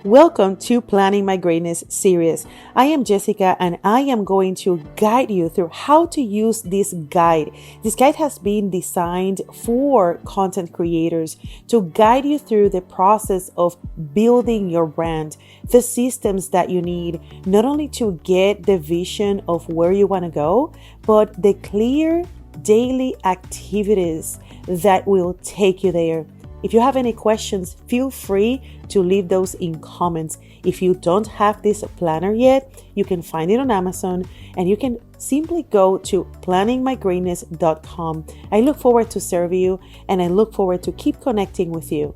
Welcome to Planning My Greatness series. I am Jessica and I am going to guide you through how to use this guide. This guide has been designed for content creators to guide you through the process of building your brand, the systems that you need, not only to get the vision of where you want to go, but the clear daily activities that will take you there. If you have any questions, feel free to leave those in comments. If you don't have this planner yet, you can find it on Amazon and you can simply go to planningmygreatness.com. I look forward to serving you and I look forward to keep connecting with you.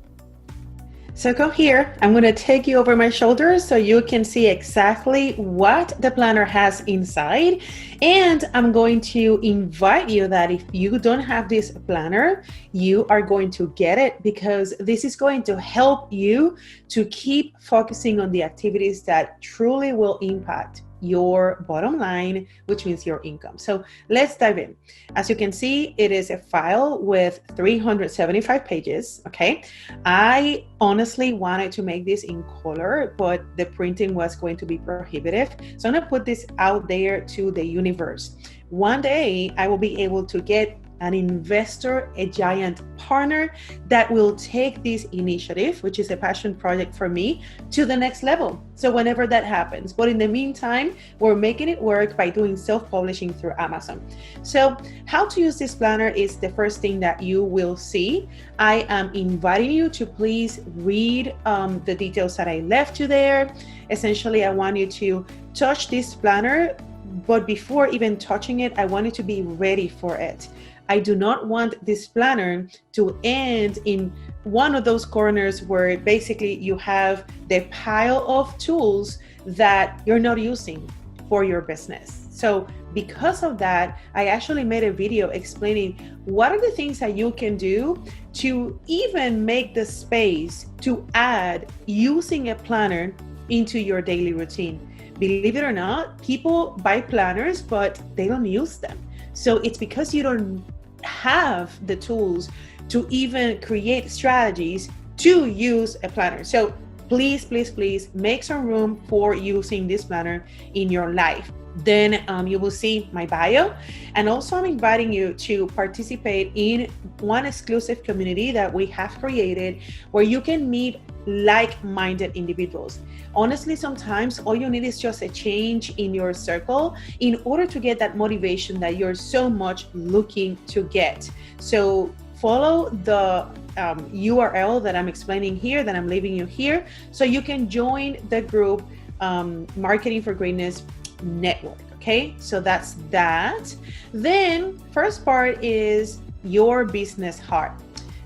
So come here, I'm going to take you over my shoulders so you can see exactly what the planner has inside. And I'm going to invite you that if you don't have this planner, you are going to get it because this is going to help you to keep focusing on the activities that truly will impact your bottom line, which means your income. So let's dive in. As you can see, it is a file with 375 pages. Okay. I honestly wanted to make this in color, but the printing was going to be prohibitive. So I'm going to put this out there to the universe. One day I will be able to get an investor, a giant partner that will take this initiative, which is a passion project for me, to the next level. So whenever that happens, but in the meantime, we're making it work by doing self-publishing through Amazon. So how to use this planner is the first thing that you will see. I am inviting you to please read the details that I left you there. Essentially, I want you to touch this planner, but before even touching it, I want you to be ready for it. I do not want this planner to end in one of those corners where basically you have the pile of tools that you're not using for your business. So because of that, I actually made a video explaining what are the things that you can do to even make the space to add using a planner into your daily routine. Believe it or not, people buy planners, but they don't use them. So it's because you don't have the tools to even create strategies to use a planner. So please, please, please make some room for using this planner in your life. Then you will see my bio. And also I'm inviting you to participate in one exclusive community that we have created where you can meet like-minded individuals. Honestly, sometimes all you need is just a change in your circle in order to get that motivation that you're so much looking to get. So follow the URL that I'm explaining here, that I'm leaving you here, so you can join the group Marketing for Greatness Network. Okay, so that's that. Then first part is your business heart.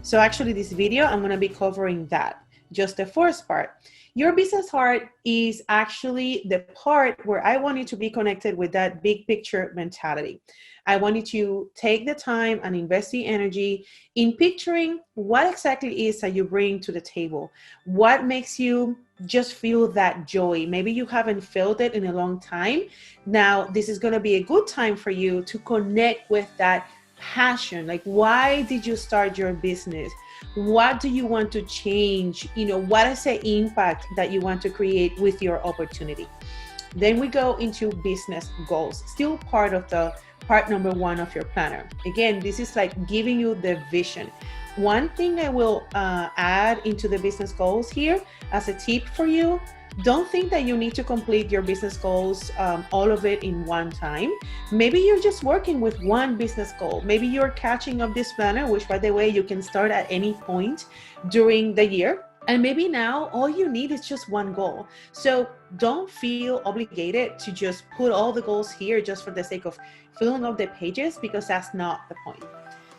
So actually this video, I'm going to be covering that. Just the first part. Your business heart is actually the part where I want you to be connected with that big picture mentality. I want you to take the time and invest the energy in picturing what exactly is that you bring to the table. What makes you just feel that joy? Maybe you haven't felt it in a long time. Now, this is going to be a good time for you to connect with that passion. Like, why did you start your business? What do you want to change? What is the impact that you want to create with your opportunity? Then we go into business goals, still part of the part number one of your planner. Again, this is like giving you the vision. One thing I will add into the business goals here as a tip for you: don't think that you need to complete your business goals, all of it in one time. Maybe you're just working with one business goal. Maybe you're catching up this planner, which by the way, you can start at any point during the year. And maybe now all you need is just one goal. So don't feel obligated to just put all the goals here just for the sake of filling up the pages, because that's not the point.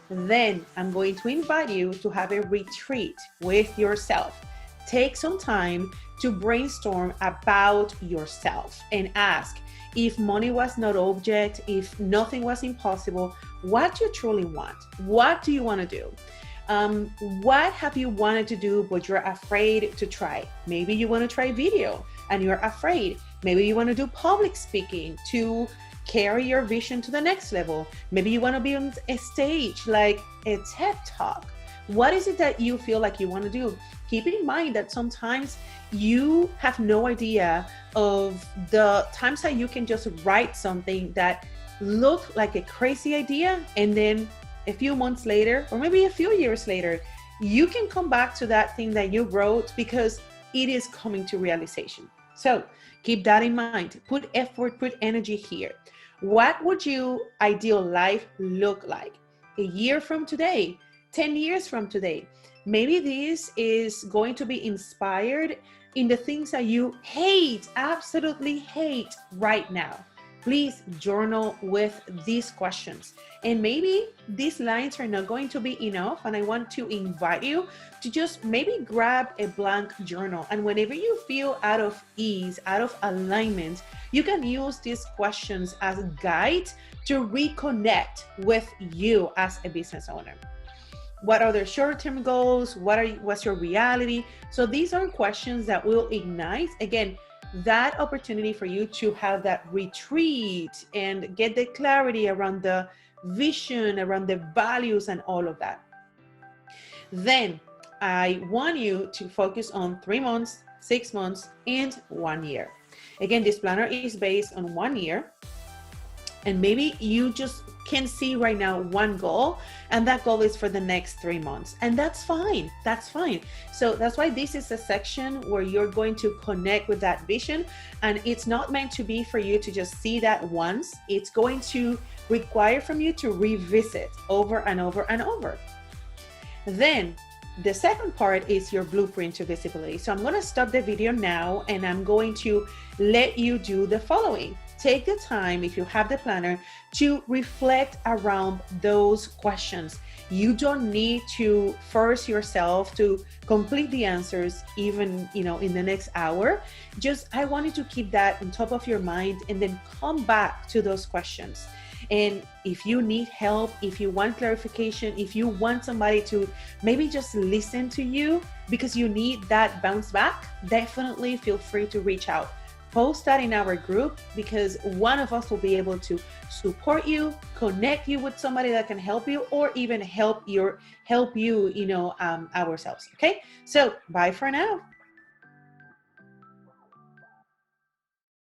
Then I'm going to invite you to have a retreat with yourself. Take some time to brainstorm about yourself and ask, if money was not object, if nothing was impossible, what do you truly want? What do you want to do? What have you wanted to do but you're afraid to try? Maybe you want to try video and you're afraid. Maybe you want to do public speaking to carry your vision to the next level. Maybe you want to be on a stage like a TED Talk. What is it that you feel like you want to do? Keep in mind that sometimes you have no idea of the times that you can just write something that look like a crazy idea, and then a few months later, or maybe a few years later, you can come back to that thing that you wrote because it is coming to realization. So keep that in mind. Put effort, put energy here. What would your ideal life look like a year from today, 10 years from today? Maybe this is going to be inspired in the things that you hate, absolutely hate right now. Please journal with these questions. And maybe these lines are not going to be enough. And I want to invite you to just maybe grab a blank journal. And whenever you feel out of ease, out of alignment, you can use these questions as a guide to reconnect with you as a business owner. What are the short-term goals? What's your reality? So these are questions that will ignite, again, that opportunity for you to have that retreat and get the clarity around the vision, around the values and all of that. Then I want you to focus on 3 months, 6 months, and 1 year. Again, this planner is based on 1 year. And maybe you just can see right now one goal, and that goal is for the next 3 months. And that's fine. That's fine. So that's why this is a section where you're going to connect with that vision. And it's not meant to be for you to just see that once. It's going to require from you to revisit over and over and over. Then the second part is your blueprint to visibility. So I'm going to stop the video now, and I'm going to let you do the following. Take the time, if you have the planner, to reflect around those questions. You don't need to force yourself to complete the answers even, in the next hour. I want you to keep that on top of your mind and then come back to those questions. And if you need help, if you want clarification, if you want somebody to maybe just listen to you because you need that bounce back, definitely feel free to reach out. Post that in our group, because one of us will be able to support you, connect you with somebody that can help you, or even help you, ourselves. Okay, so bye for now.